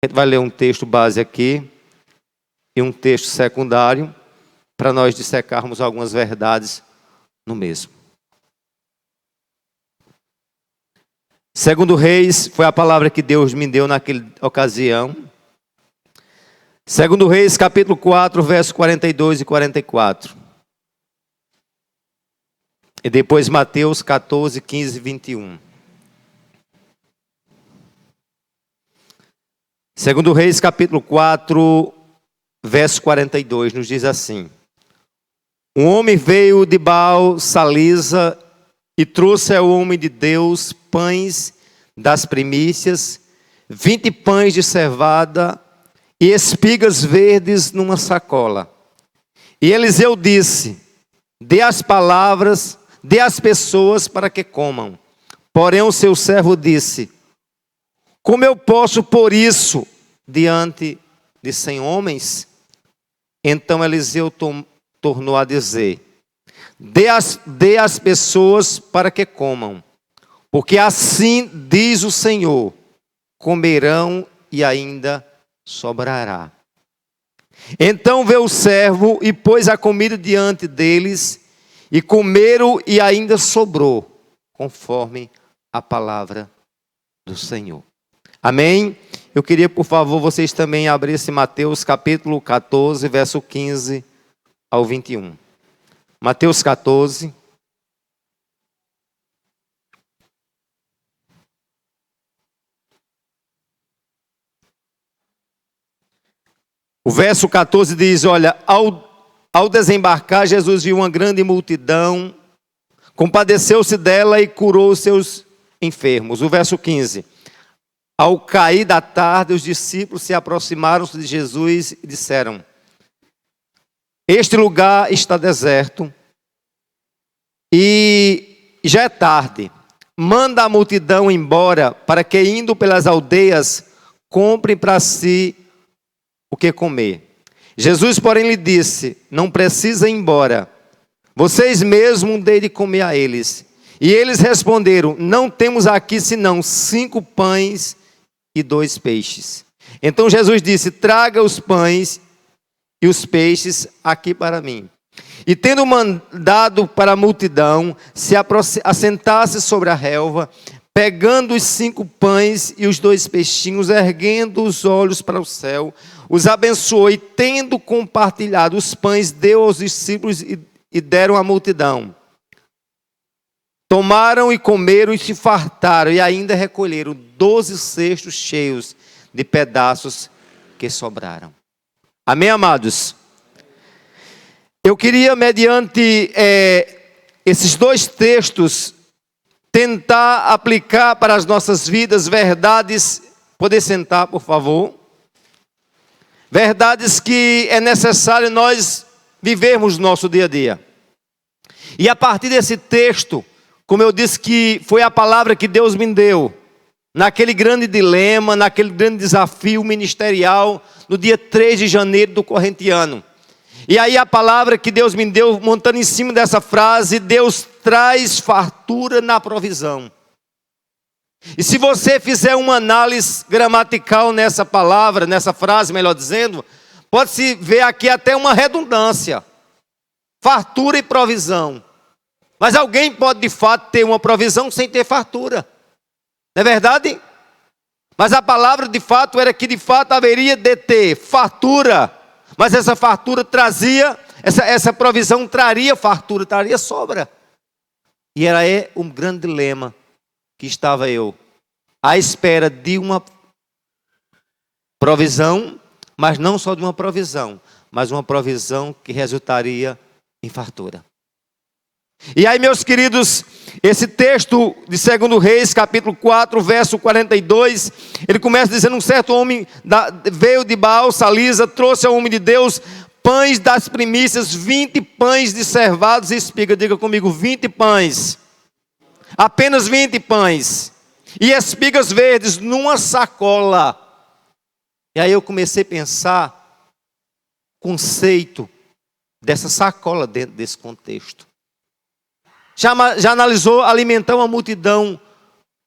A gente vai ler um texto base aqui e um texto secundário para nós dissecarmos algumas verdades no mesmo. Segundo Reis, foi a palavra que Deus me deu naquela ocasião. Segundo Reis, capítulo 4, versos 42 e 44. E depois Mateus 14, 15 e 21. Segundo Reis, capítulo 4, verso 42, nos diz assim: um homem veio de Baal-Salisa e trouxe ao homem de Deus pães das primícias, 20 pães de cevada e espigas verdes numa sacola. E Eliseu disse: dê as palavras, dê às pessoas para que comam. Porém o seu servo disse: como eu posso pôr isso diante de 100 homens? Então Eliseu tornou a dizer: dê às pessoas para que comam, porque assim diz o Senhor: comerão e ainda sobrará. Então veio o servo e pôs a comida diante deles, e comeram e ainda sobrou, conforme a palavra do Senhor. Amém? Eu queria, por favor, vocês também abrissem Mateus capítulo 14, verso 15 ao 21. Mateus 14. O verso 14 diz, olha, ao desembarcar, Jesus viu uma grande multidão, compadeceu-se dela e curou os seus enfermos. O verso 15. Ao cair da tarde, os discípulos se aproximaram de Jesus e disseram: este lugar está deserto e já é tarde. Manda a multidão embora, para que, indo pelas aldeias, comprem para si o que comer. Jesus, porém, lhe disse: não precisa ir embora, vocês mesmos dêem de comer a eles. E eles responderam: não temos aqui senão 5 pães e 2 peixes. Então Jesus disse: traga os pães e os peixes aqui para mim. E tendo mandado para a multidão se assentasse sobre a relva, pegando os 5 pães e os 2 peixinhos, erguendo os olhos para o céu, os abençoou e, tendo compartilhado os pães, deu aos discípulos e deram à multidão. Tomaram e comeram e se fartaram, e ainda recolheram 12 cestos cheios de pedaços que sobraram. Amém, amados? Eu queria, mediante esses 2 textos, tentar aplicar para as nossas vidas verdades. Poder sentar, por favor. Verdades que é necessário nós vivermos no nosso dia a dia. E a partir desse texto, como eu disse que foi a palavra que Deus me deu, naquele grande dilema, naquele grande desafio ministerial, no dia 3 de janeiro do corrente ano. E aí a palavra que Deus me deu, montando em cima dessa frase: Deus traz fartura na provisão. E se você fizer uma análise gramatical nessa palavra, nessa frase, melhor dizendo, pode-se ver aqui até uma redundância. Fartura e provisão. Mas alguém pode de fato ter uma provisão sem ter fartura. Não é verdade? Mas a palavra de fato era que de fato haveria de ter fartura. Mas essa fartura trazia, essa provisão traria fartura, traria sobra. E era um grande dilema que estava eu, à espera de uma provisão, mas não só de uma provisão, mas uma provisão que resultaria em fartura. E aí, meus queridos, esse texto de 2 Reis, capítulo 4, verso 42, ele começa dizendo: um certo homem veio de Baal-Salisa, trouxe ao homem de Deus pães das primícias, 20 pães de cevados e espiga. Diga comigo, 20 pães. Apenas 20 pães. E espigas verdes numa sacola. E aí eu comecei a pensar o conceito dessa sacola dentro desse contexto. Já analisou alimentar uma multidão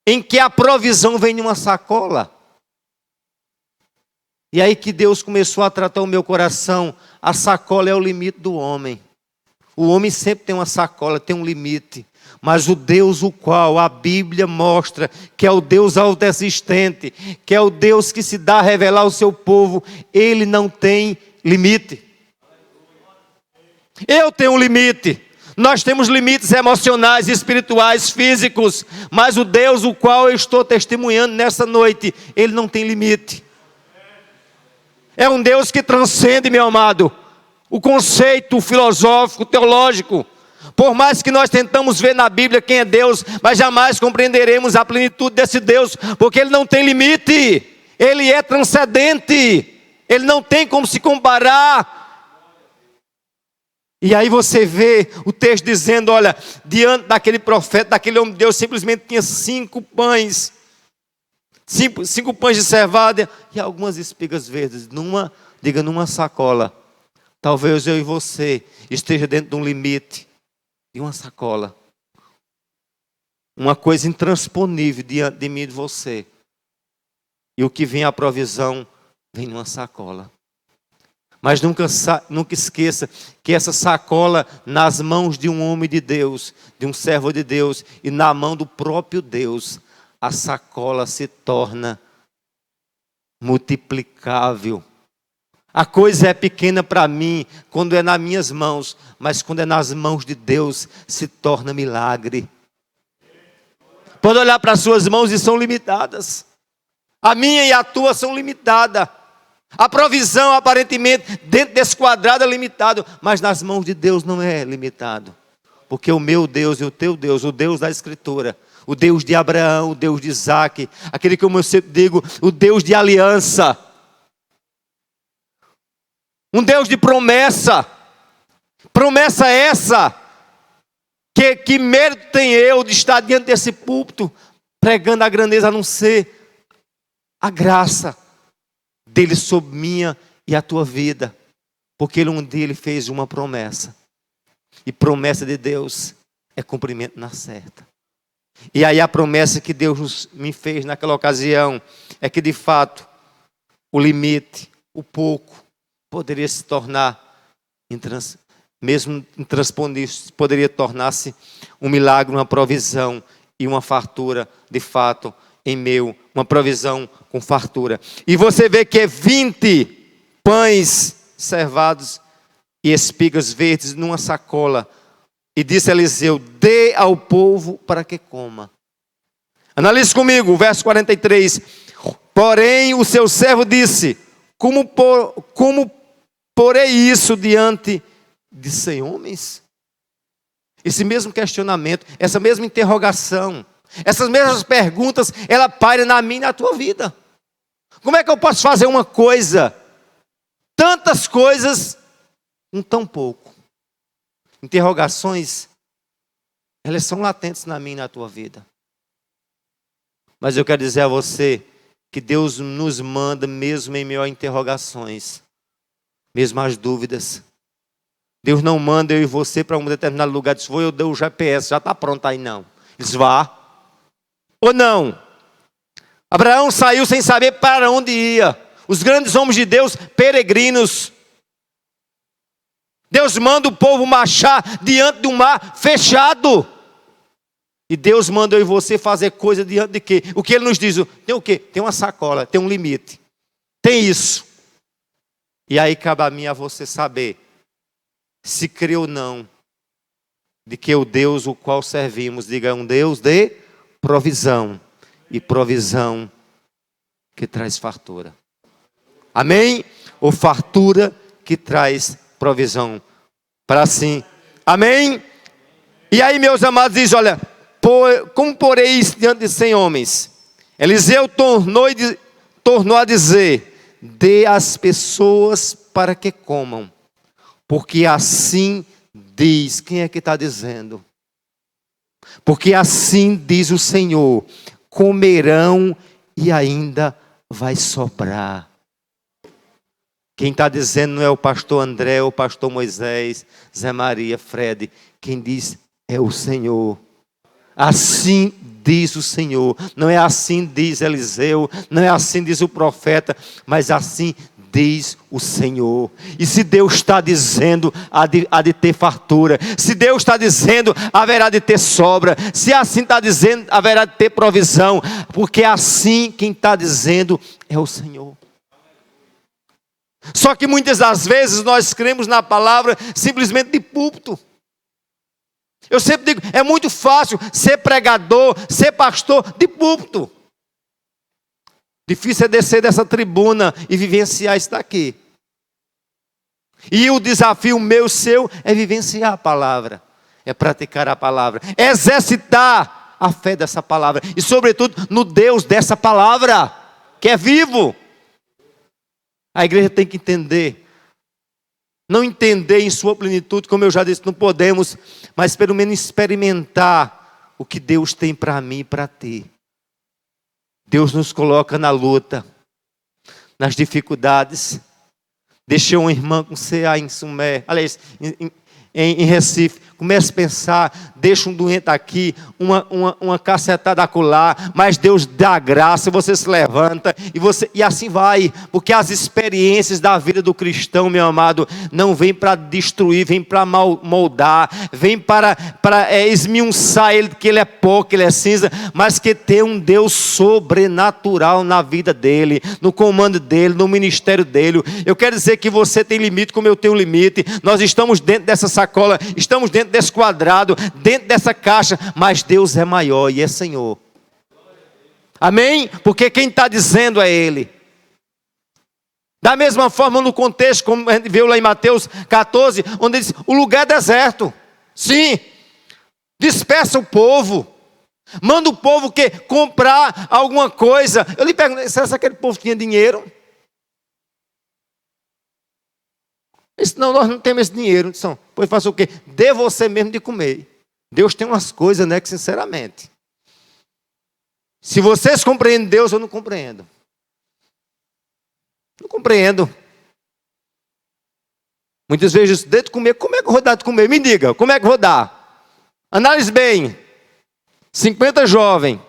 em que a provisão vem em uma sacola? E aí que Deus começou a tratar o meu coração. A sacola é o limite do homem. O homem sempre tem uma sacola, tem um limite. Mas o Deus o qual a Bíblia mostra que é o Deus autoexistente, que é o Deus que se dá a revelar ao seu povo, Ele não tem limite. Eu tenho um limite. Nós temos limites emocionais, espirituais, físicos. Mas o Deus o qual eu estou testemunhando nessa noite, Ele não tem limite. É um Deus que transcende, meu amado, o conceito filosófico, teológico. Por mais que nós tentamos ver na Bíblia quem é Deus, mas jamais compreenderemos a plenitude desse Deus, porque Ele não tem limite, Ele é transcendente, Ele não tem como se comparar. E aí você vê o texto dizendo, olha, diante daquele profeta, daquele homem de Deus, simplesmente tinha 5 pães. 5 pães de cevada e algumas espigas verdes, numa sacola. Talvez eu e você esteja dentro de um limite, de uma sacola. Uma coisa intransponível diante de mim e de você. E o que vem a provisão, vem numa sacola. Mas nunca esqueça que essa sacola nas mãos de um homem de Deus, de um servo de Deus, e na mão do próprio Deus, a sacola se torna multiplicável. A coisa é pequena para mim quando é nas minhas mãos, mas quando é nas mãos de Deus se torna milagre. Pode olhar para as suas mãos e são limitadas. A minha e a tua são limitadas. A provisão aparentemente dentro desse quadrado é limitado, mas nas mãos de Deus não é limitado. Porque o meu Deus e o teu Deus, o Deus da Escritura, o Deus de Abraão, o Deus de Isaac, aquele que eu sempre digo, o Deus de aliança. Um Deus de promessa. Promessa essa, que mérito tem eu de estar diante desse púlpito, pregando a grandeza, a não ser a graça dele sobre minha e a tua vida. Porque um dia ele fez uma promessa. E promessa de Deus é cumprimento na certa. E aí a promessa que Deus me fez naquela ocasião é que de fato o limite, o pouco, poderia se tornar, mesmo intransponível, poderia tornar-se um milagre, uma provisão e uma fartura de fato em meu, uma provisão com fartura. E você vê que é 20 pães cevados e espigas verdes numa sacola. E disse Eliseu, dê ao povo para que coma. Analise comigo, o verso 43. Porém o seu servo disse, como porei isso diante de 100 homens? Esse mesmo questionamento, essa mesma interrogação, essas mesmas perguntas, ela paira na minha e na tua vida. Como é que eu posso fazer uma coisa, tantas coisas, com tão pouco? Interrogações, elas são latentes na minha e na tua vida. Mas eu quero dizer a você que Deus nos manda mesmo em meio a interrogações, mesmo as dúvidas. Deus não manda eu e você para um determinado lugar, diz, eu dei o GPS, já está pronto aí não. Diz, vá. Ou não. Abraão saiu sem saber para onde ia. Os grandes homens de Deus, peregrinos. Deus manda o povo marchar diante de um mar fechado. E Deus manda eu e você fazer coisa diante de quê? O que Ele nos diz? Tem o quê? Tem uma sacola, tem um limite. Tem isso. E aí cabe a mim e a você saber se crê ou não de que o Deus o qual servimos, diga, é um Deus de provisão. E provisão que traz fartura. Amém? Ou fartura que traz provisão para si. Amém? E aí, meus amados, diz, olha, como porei isso diante de 100 homens? Eliseu tornou a dizer, dê às pessoas para que comam, porque assim diz, quem é que está dizendo? Porque assim diz o Senhor, comerão e ainda vai sobrar. Quem está dizendo não é o pastor André, o pastor Moisés, Zé Maria, Fred. Quem diz é o Senhor. Assim diz o Senhor. Não é assim diz Eliseu, não é assim diz o profeta, mas assim diz o Senhor. E se Deus está dizendo, há de ter fartura. Se Deus está dizendo, haverá de ter sobra. Se assim está dizendo, haverá de ter provisão. Porque assim quem está dizendo é o Senhor. Só que muitas das vezes nós cremos na palavra simplesmente de púlpito. Eu sempre digo, é muito fácil ser pregador, ser pastor de púlpito. Difícil é descer dessa tribuna e vivenciar isso daqui. E o desafio meu, seu, é vivenciar a palavra. É praticar a palavra. É exercitar a fé dessa palavra. E sobretudo no Deus dessa palavra, que é vivo. A igreja tem que entender. Não entender em sua plenitude, como eu já disse, não podemos, mas pelo menos experimentar o que Deus tem para mim e para ti. Deus nos coloca na luta, nas dificuldades. Deixei uma irmã com CA em Sumé, aliás, em Recife. Comece a pensar, deixa um doente aqui, uma cacetada acolá, mas Deus dá graça, você se levanta e assim vai, porque as experiências da vida do cristão, meu amado, não vem para destruir, vem para moldar, vem para esmiuçar ele, que ele é pó, que ele é cinza, mas que tem um Deus sobrenatural na vida dele, no comando dele, no ministério dele. Eu quero dizer que você tem limite como eu tenho limite, nós estamos dentro dessa sacola, estamos dentro desse quadrado, dentro dessa caixa, mas Deus é maior e é Senhor. Amém? Porque quem está dizendo é Ele. Da mesma forma no contexto, como a gente viu lá em Mateus 14, onde diz, o lugar é deserto. Sim, dispersa o povo. Manda o povo que comprar alguma coisa. Eu lhe pergunto, será que aquele povo tinha dinheiro? Não, nós não temos esse dinheiro. Pois faça o quê? Dê você mesmo de comer. Deus tem umas coisas, né, que sinceramente. Se vocês compreendem Deus, eu não compreendo. Não compreendo. Muitas vezes, de comer, como é que eu vou dar de comer? Me diga, como é que eu vou dar? Analise bem. 50 jovens,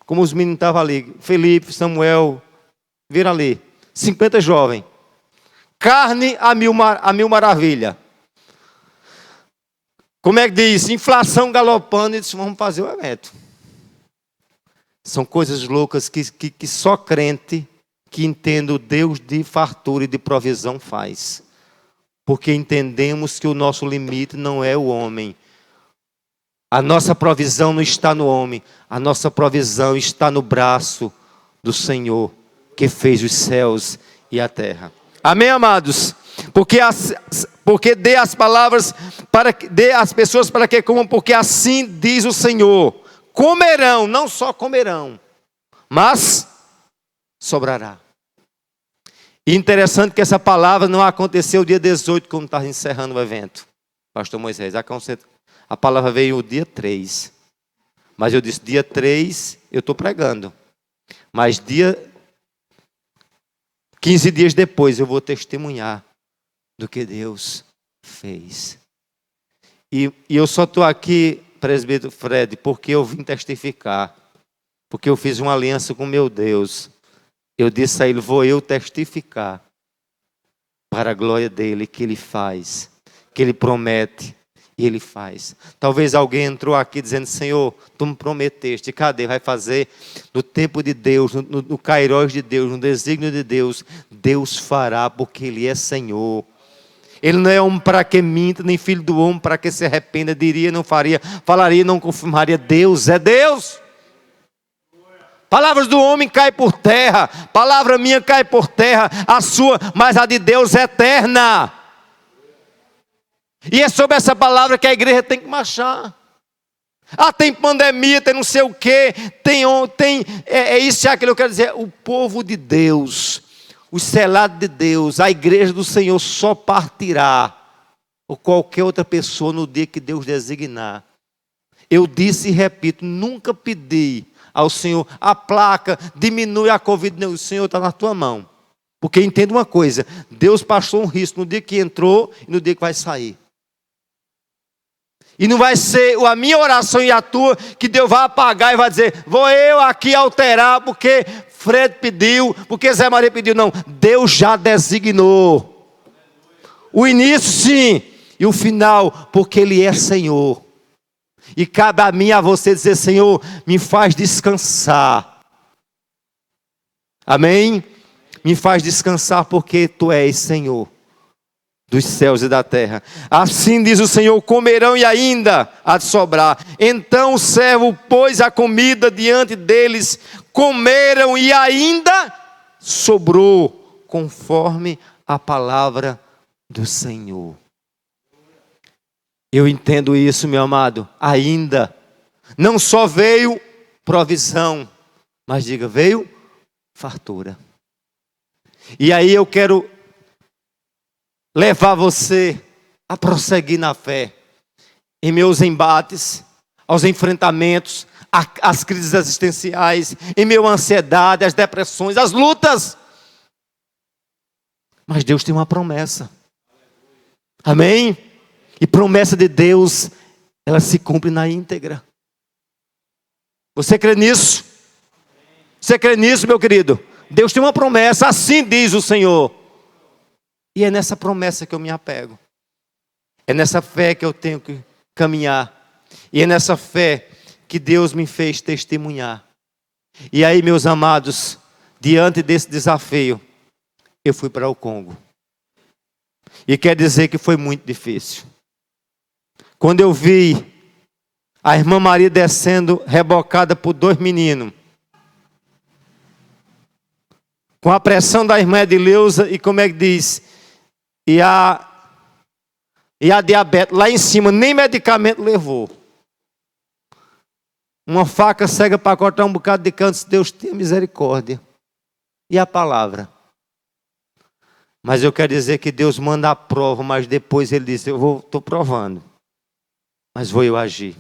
como os meninos estavam ali, Felipe, Samuel, viram ali. 50 jovens. Carne a mil maravilha. Como é que diz? Inflação galopando, e disse, vamos fazer o evento. São coisas loucas que só crente que entende o Deus de fartura e de provisão faz. Porque entendemos que o nosso limite não é o homem. A nossa provisão não está no homem. A nossa provisão está no braço do Senhor, que fez os céus e a terra. Amém, amados? Porque dê as palavras, dê às pessoas para que comam, porque assim diz o Senhor. Comerão, não só comerão, mas sobrará. E interessante que essa palavra não aconteceu dia 18, quando estava encerrando o evento. Pastor Moisés, a palavra veio o dia 3. Mas eu disse, dia 3 eu estou pregando. Mas 15 dias depois eu vou testemunhar do que Deus fez. E eu só estou aqui, presbítero Fred, porque eu vim testificar. Porque eu fiz uma aliança com meu Deus. Eu disse a ele, vou eu testificar para a glória dele, que ele faz, que ele promete e ele faz. Talvez alguém entrou aqui dizendo, Senhor, tu me prometeste, cadê? Vai fazer no tempo de Deus, no Kairos de Deus, no desígnio de Deus. Deus fará, porque ele é Senhor. Ele não é homem para que minta, nem filho do homem para que se arrependa, diria, não faria, falaria, não confirmaria. Deus é Deus. Palavras do homem caem por terra, palavra minha cai por terra, a sua, mas a de Deus é eterna. E é sobre essa palavra que a igreja tem que marchar. Tem pandemia, tem não sei o quê, tem isso e aquilo. Eu quero dizer, o povo de Deus, os selados de Deus, a igreja do Senhor só partirá, ou qualquer outra pessoa no dia que Deus designar. Eu disse e repito, nunca pedi ao Senhor, a placa, diminui a Covid, não, o Senhor está na tua mão. Porque entenda uma coisa, Deus passou um risco no dia que entrou e no dia que vai sair. E não vai ser a minha oração e a tua que Deus vai apagar e vai dizer, vou eu aqui alterar porque Fred pediu, porque Zé Maria pediu. Não, Deus já designou. O início sim, e o final, porque Ele é Senhor. E cabe a mim e a você dizer, Senhor, me faz descansar. Amém? Me faz descansar porque Tu és Senhor dos céus e da terra. Assim diz o Senhor, comerão e ainda há de sobrar. Então o servo pôs a comida diante deles, comeram e ainda sobrou, conforme a palavra do Senhor. Eu entendo isso, meu amado, ainda. Não só veio provisão, mas diga, veio fartura. E aí eu quero levar você a prosseguir na fé, em meus embates, aos enfrentamentos, às crises existenciais, em meio à ansiedade, às depressões, às lutas. Mas Deus tem uma promessa. Amém? E promessa de Deus, ela se cumpre na íntegra. Você crê nisso? Você crê nisso, meu querido? Deus tem uma promessa, assim diz o Senhor. E é nessa promessa que eu me apego. É nessa fé que eu tenho que caminhar. E é nessa fé que Deus me fez testemunhar. E aí, meus amados, diante desse desafio, eu fui para o Congo. E quer dizer que foi muito difícil. Quando eu vi a irmã Maria descendo, rebocada por 2 meninos, com a pressão da irmã Edileuza e como é que diz, e a diabetes lá em cima, nem medicamento levou. Uma faca cega para cortar um bocado de canto, Deus tenha misericórdia. E a palavra. Mas eu quero dizer que Deus manda a prova, mas depois Ele diz, estou provando. Mas vou eu agir.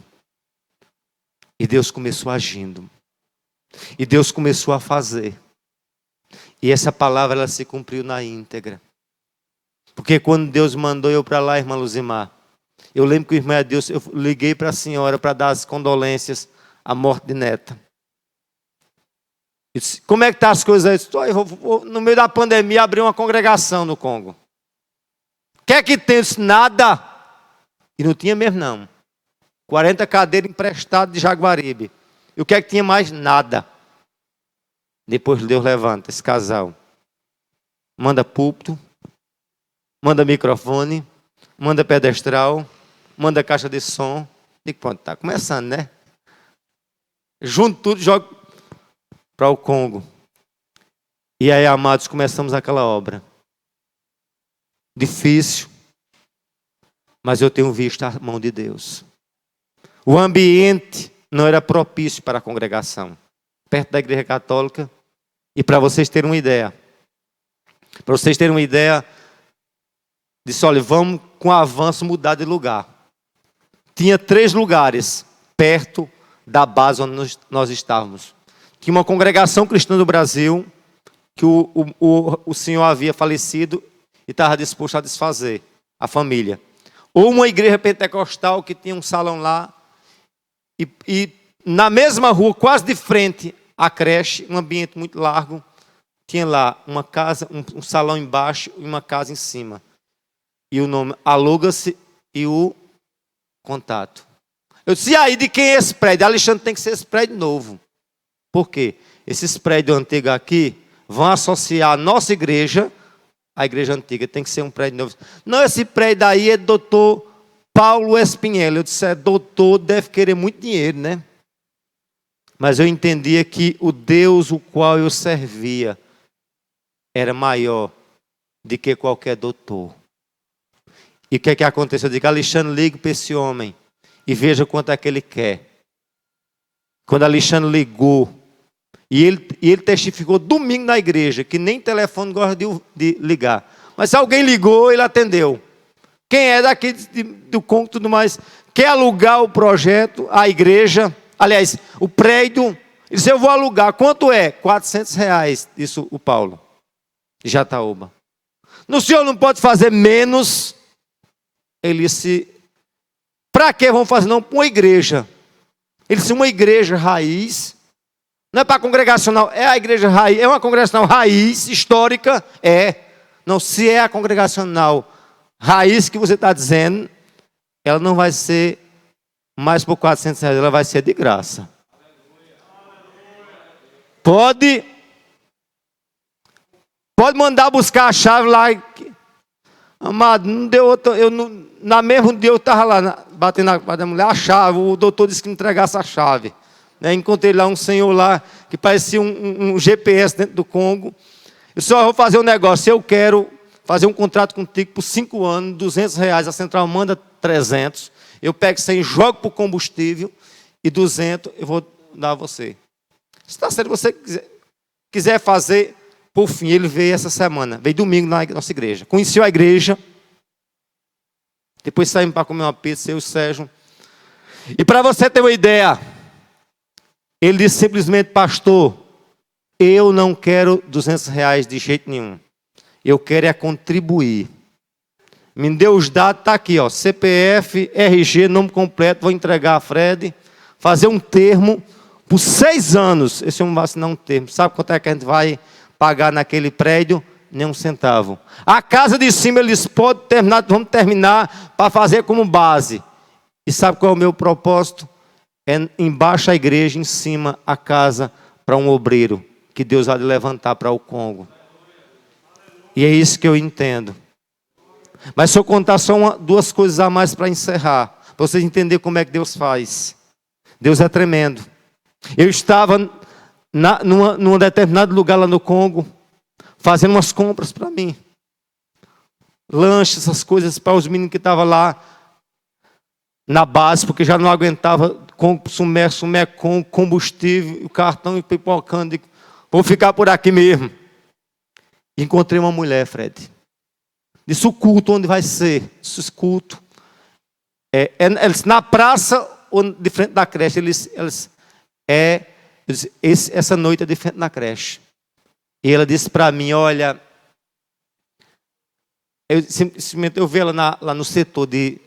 E Deus começou agindo. E Deus começou a fazer. E essa palavra ela se cumpriu na íntegra. Porque quando Deus mandou eu para lá, irmã Luzimar, eu lembro que o irmão Deus, eu liguei para a senhora para dar as condolências à morte de neta. Eu disse, como é que tá as coisas aí? Eu disse, vou, no meio da pandemia, abrir uma congregação no Congo. O que é que tem? Eu disse, nada. E não tinha mesmo não. 40 cadeiras emprestadas de Jaguaribe. E o que é que tinha mais? Nada. Depois Deus levanta esse casal. Manda púlpito. Manda microfone. Manda pedestral. Manda caixa de som. E pronto, está começando, né? Junto tudo, joga para o Congo. E aí, amados, começamos aquela obra. Difícil. Mas eu tenho visto a mão de Deus. O ambiente não era propício para a congregação. Perto da igreja católica. E para vocês terem uma ideia. Disse, olha, vamos com o avanço mudar de lugar. Tinha 3 lugares perto da base onde nós estávamos. Tinha uma congregação cristã do Brasil, que o senhor havia falecido e estava disposto a desfazer a família. Ou uma igreja pentecostal que tinha um salão lá, e na mesma rua, quase de frente à creche, um ambiente muito largo, tinha lá uma casa, um salão embaixo e uma casa em cima. E o nome aluga-se e o contato. Eu disse, e aí, de quem é esse prédio? Alexandre, tem que ser esse prédio novo. Por quê? Esses prédios antigos aqui vão associar a nossa igreja à igreja antiga. Tem que ser um prédio novo. Não, esse prédio aí é doutor Paulo Espinhel. Eu disse, doutor, deve querer muito dinheiro, né? Mas eu entendia que o Deus o qual eu servia era maior do que qualquer doutor. E o que é que aconteceu? Eu digo, Alexandre, ligue para esse homem e veja quanto é que ele quer. Quando Alexandre ligou, e ele testificou domingo na igreja, que nem telefone gosta de ligar. Mas se alguém ligou, ele atendeu. Quem é daqui do Congo e tudo mais, quer alugar o projeto, a igreja, aliás, o prédio, ele disse, eu vou alugar. Quanto é? R$400, disse o Paulo, de Jataúba. No senhor não pode fazer menos. Ele disse, Para que vão fazer? Não, para uma igreja. Eles são uma igreja raiz. Não é para congregacional, é a igreja raiz. É uma congregacional raiz, histórica, é. Não, se é a congregacional raiz que você está dizendo, ela não vai ser mais por R$400, ela vai ser de graça. Pode mandar buscar a chave lá. Amado, não deu outra. Na mesmo dia eu estava lá, batendo na porta da mulher, a chave. O doutor disse que me entregasse a chave. Encontrei lá um senhor lá, que parecia um GPS dentro do Congo. Eu só vou fazer um negócio. Eu quero fazer um contrato contigo por 5 anos, R$200. A central manda 300. Eu pego 100, jogo para o combustível. E 200 eu vou dar a você. Se está certo, você quiser fazer. Por fim, ele veio essa semana. Veio domingo na nossa igreja. Conheceu a igreja. Depois saímos para comer uma pizza, eu e o Sérgio. E para você ter uma ideia, ele disse simplesmente: pastor, eu não quero R$200 de jeito nenhum. Eu quero é contribuir. Me deu os dados, está aqui, ó, CPF, RG, nome completo, vou entregar a Fred, fazer um termo por 6 anos. Esse homem vai assinar um termo. Sabe quanto é que a gente vai pagar naquele prédio? Nem um centavo. A casa de cima eles podem terminar, vamos terminar para fazer como base. E sabe qual é o meu propósito? É embaixo a igreja, em cima a casa para um obreiro que Deus vai levantar para o Congo. E é isso que eu entendo. Mas se eu contar só 2 coisas a mais para encerrar, para vocês entenderem como é que Deus faz. Deus é tremendo. Eu estava num determinado lugar lá no Congo, fazendo umas compras para mim. Lanche, essas coisas para os meninos que estavam lá na base, porque já não aguentava com combustível, o cartão e pipocando. Vou ficar por aqui mesmo. Encontrei uma mulher, Fred. Disse: o culto onde vai ser? Disse: culto. Na praça ou de frente da creche? Essa noite é de frente da creche. E ela disse para mim: olha, eu vi ela lá no setor de,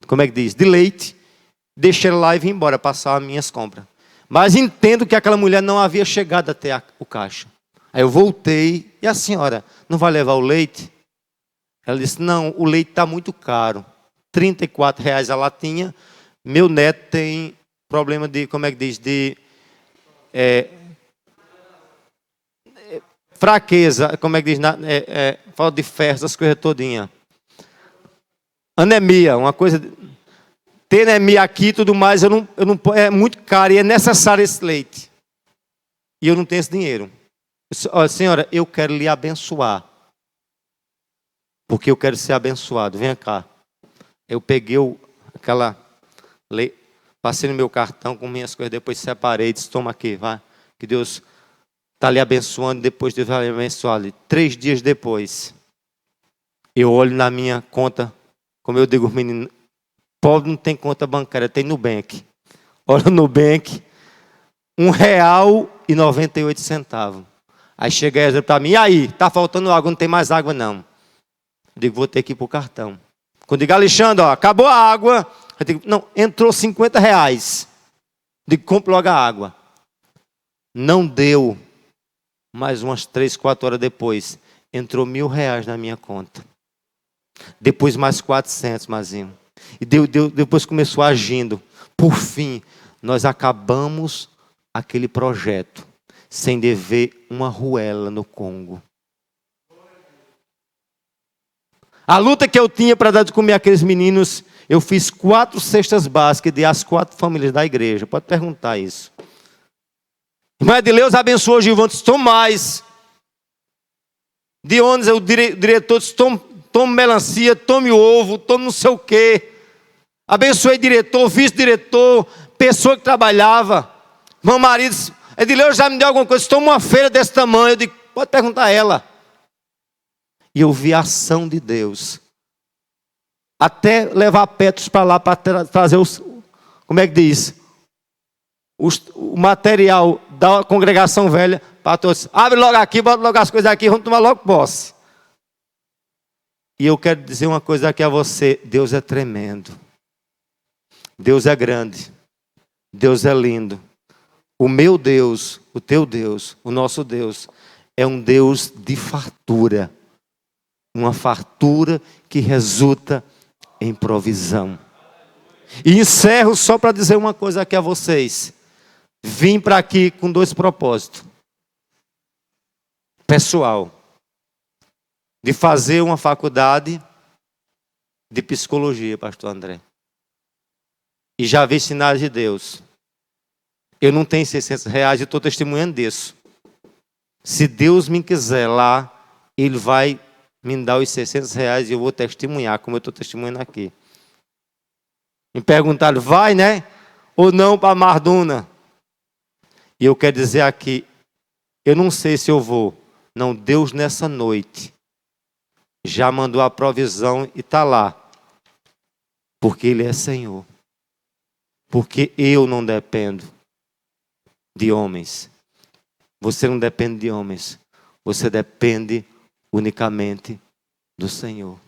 como é que diz? De leite. Deixei ela lá e vim embora passar as minhas compras. Mas entendo que aquela mulher não havia chegado até o caixa. Aí eu voltei: e a senhora não vai levar o leite? Ela disse: não, o leite está muito caro. R$34 a latinha. Meu neto tem problema de, como é que diz? De fraqueza, como é que diz? Falta de ferro, essas coisas todinhas. Anemia, uma coisa. Tem anemia aqui e tudo mais, eu não, é muito caro e é necessário esse leite. E eu não tenho esse dinheiro. Eu disse: olha, senhora, eu quero lhe abençoar. Porque eu quero ser abençoado. Venha cá. Eu peguei aquela lei, passei no meu cartão com minhas coisas, depois separei, disse: toma aqui, vai. Que Deus está lhe abençoando, depois Deus vai lhe abençoar. 3 dias depois, eu olho na minha conta, como eu digo, menino, pobre não tem conta bancária, tem Nubank. Olha o Nubank, R$1,98. Aí chega a para mim: e aí, está faltando água, não tem mais água não. Eu digo: vou ter que ir para o cartão. Quando eu digo: Alexandre, ó, acabou a água. Eu digo: não, entrou R$50. Eu digo: compre logo a água. Não deu. Mais umas 3, 4 horas depois, entrou R$1.000 na minha conta. Depois mais 400, Mazinho. E depois começou agindo. Por fim, nós acabamos aquele projeto sem dever uma ruela no Congo. A luta que eu tinha para dar de comer àqueles meninos, eu fiz 4 cestas básicas de as 4 famílias da igreja. Pode perguntar isso. Irmã Edileus abençoou o Gilvão, disse: tome mais. Dionis, o diretor, disse: tome melancia, tome ovo, tome não sei o quê. Abençoei diretor, vice-diretor, pessoa que trabalhava. Meu marido disse: Edileus já me deu alguma coisa, toma uma feira desse tamanho. Eu digo: pode perguntar a ela. E eu vi a ação de Deus. Até levar Petros para lá, para trazer como é que diz? O material da congregação velha para todos. Abre logo aqui, bota logo as coisas aqui, vamos tomar logo posse. E eu quero dizer uma coisa aqui a você: Deus é tremendo. Deus é grande. Deus é lindo. O meu Deus, o teu Deus, o nosso Deus, é um Deus de fartura. Uma fartura que resulta em provisão. E encerro só para dizer uma coisa aqui a vocês. Vim para aqui com 2 propósitos. Pessoal, de fazer uma faculdade de psicologia, pastor André. E já vi sinais de Deus. Eu não tenho R$600 e estou testemunhando disso. Se Deus me quiser lá, Ele vai me dar os R$600 e eu vou testemunhar, como eu estou testemunhando aqui. Me perguntaram, vai, né? Ou não para Marduna? E eu quero dizer aqui, eu não sei se eu vou. Não, Deus nessa noite já mandou a provisão e está lá. Porque Ele é Senhor. Porque eu não dependo de homens. Você não depende de homens. Você depende unicamente do Senhor.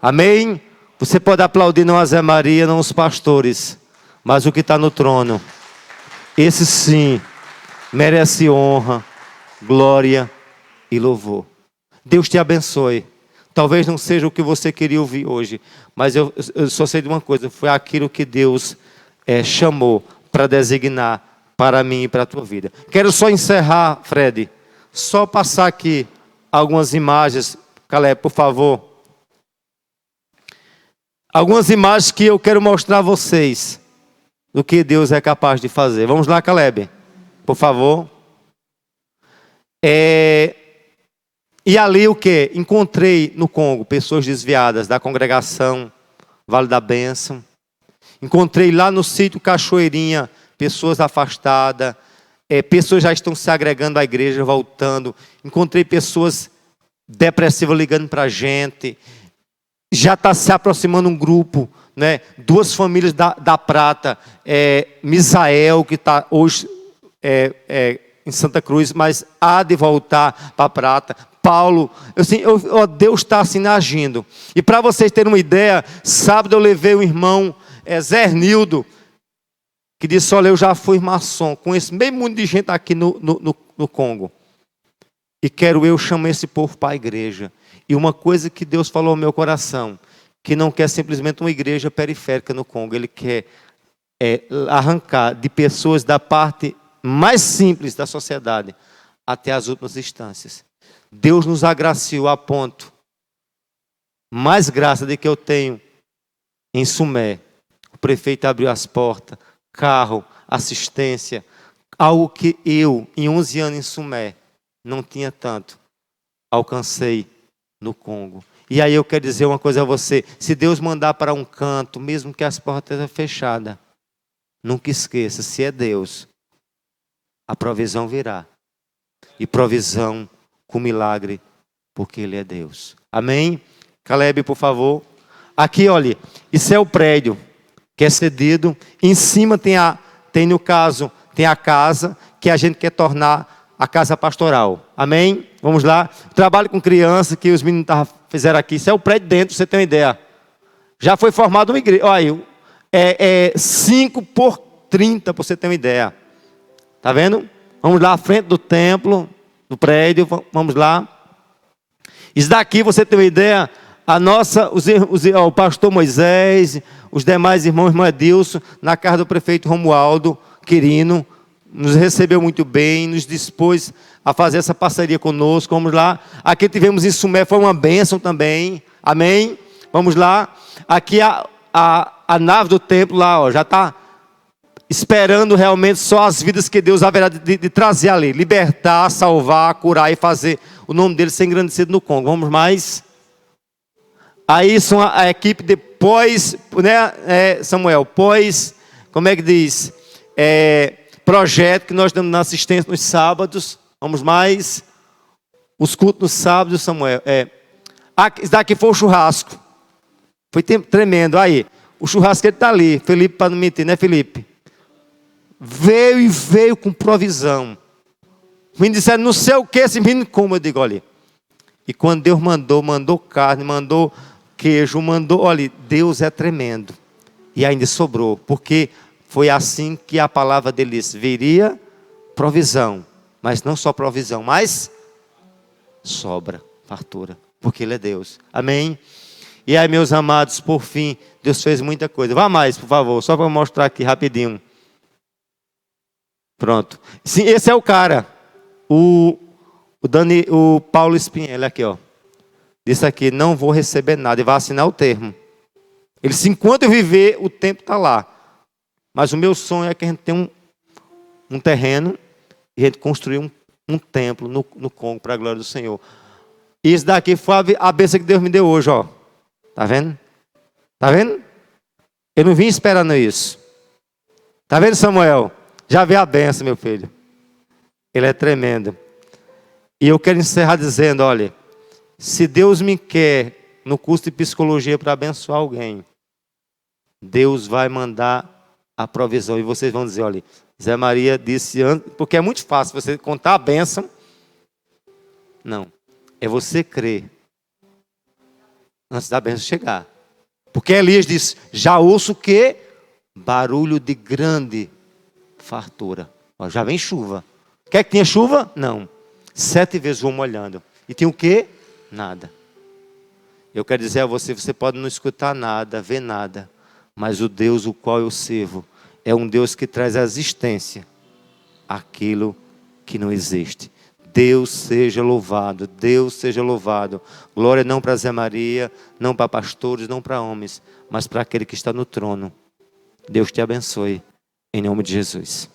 Amém? Você pode aplaudir não a Zé Maria, não os pastores, mas o que está no trono. Esse sim merece honra, glória e louvor. Deus te abençoe. Talvez não seja o que você queria ouvir hoje, mas eu só sei de uma coisa, foi aquilo que Deus chamou para designar para mim e para a tua vida. Quero só encerrar, Fred, só passar aqui algumas imagens, Caleb, por favor. Algumas imagens que eu quero mostrar a vocês do que Deus é capaz de fazer. Vamos lá, Caleb, por favor. E ali o que? Encontrei no Congo pessoas desviadas da congregação Vale da Bênção. Encontrei lá no sítio Cachoeirinha pessoas afastadas. Pessoas já estão se agregando à igreja, voltando. Encontrei pessoas depressivas ligando para a gente. Já está se aproximando um grupo, né? 2 famílias da Prata. Misael, que está hoje em Santa Cruz, mas há de voltar para a Prata. Paulo, Deus está assim agindo. E para vocês terem uma ideia, sábado eu levei o irmão Zé Nildo, que disse, olha, eu já fui maçom, conheço bem muito de gente aqui no Congo. E eu chamo esse povo para a igreja. E uma coisa que Deus falou ao meu coração, que não quer simplesmente uma igreja periférica no Congo, Ele quer arrancar de pessoas da parte mais simples da sociedade até as últimas instâncias. Deus nos agraciou a ponto, mais graça do que eu tenho em Sumé. O prefeito abriu as portas, carro, assistência, algo que eu, em 11 anos em Sumé, não tinha tanto. Alcancei no Congo. E aí eu quero dizer uma coisa a você, se Deus mandar para um canto, mesmo que as portas estejam fechadas, nunca esqueça, se é Deus, a provisão virá. E provisão com milagre, porque Ele é Deus. Amém? Caleb, por favor. Aqui, olha, isso é o prédio que é cedido. Em cima tem no caso, tem a casa que a gente quer tornar a casa pastoral. Amém? Vamos lá. Trabalho com criança que os meninos fizeram aqui. Isso é o prédio dentro, você tem uma ideia. Já foi formada uma igreja. Olha, 5 por 30, para você ter uma ideia. Tá vendo? Vamos lá à frente do templo, do prédio. Vamos lá. Isso daqui, você tem uma ideia, o pastor Moisés, os demais irmãos, irmão Edilson, na casa do prefeito Romualdo Quirino, nos recebeu muito bem, nos dispôs a fazer essa parceria conosco. Vamos lá. Aqui tivemos em Sumé, foi uma bênção também. Amém? Vamos lá. Aqui a nave do templo lá, ó, já está esperando realmente só as vidas que Deus haverá de trazer ali. Libertar, salvar, curar e fazer o nome dele ser engrandecido no Congo. Vamos mais. Aí são a equipe depois, né, Samuel? Pois, como é que diz? Projeto que nós damos na assistência nos sábados. Vamos mais. Os cultos nos sábados, Samuel. Isso daqui foi o churrasco. Foi tremendo. Aí, o churrasqueiro está ali. Felipe, para não mentir, né, Felipe? Veio com provisão. Me disseram, não sei o que esse menino come. Eu digo, olha. E quando Deus mandou carne, mandou queijo, olha, Deus é tremendo. E ainda sobrou, porque foi assim que a palavra dele disse: viria provisão, mas não só provisão, mas sobra, fartura, porque ele é Deus. Amém? E aí, meus amados, por fim, Deus fez muita coisa. Vá mais, por favor, só para mostrar aqui rapidinho. Pronto. Sim, esse é o cara. O Paulo Espinhel, aqui, ó. Disse aqui: não vou receber nada, e vai assinar o termo. Ele disse: enquanto eu viver, o tempo está lá. Mas o meu sonho é que a gente tenha um terreno e a gente construir um templo no Congo para a glória do Senhor. Isso daqui foi a bênção que Deus me deu hoje, ó. Tá vendo? Tá vendo? Eu não vim esperando isso. Tá vendo, Samuel? Já vê a bênção, meu filho. Ele é tremendo. E eu quero encerrar dizendo, olha, se Deus me quer no curso de psicologia para abençoar alguém, Deus vai mandar a provisão. E vocês vão dizer, olha, Zé Maria disse antes, porque é muito fácil você contar a bênção. Não, é você crer antes da bênção chegar. Porque Elias disse: já ouço o quê? Barulho de grande fartura. Ó, já vem chuva. Quer que tenha chuva? Não. 7 vezes vou molhando. E tinha o quê? Nada. Eu quero dizer a você, você pode não escutar nada, ver nada, mas o Deus o qual eu sirvo é um Deus que traz à existência aquilo que não existe. Deus seja louvado, Deus seja louvado. Glória não para Zé Maria, não para pastores, não para homens, mas para aquele que está no trono. Deus te abençoe, em nome de Jesus.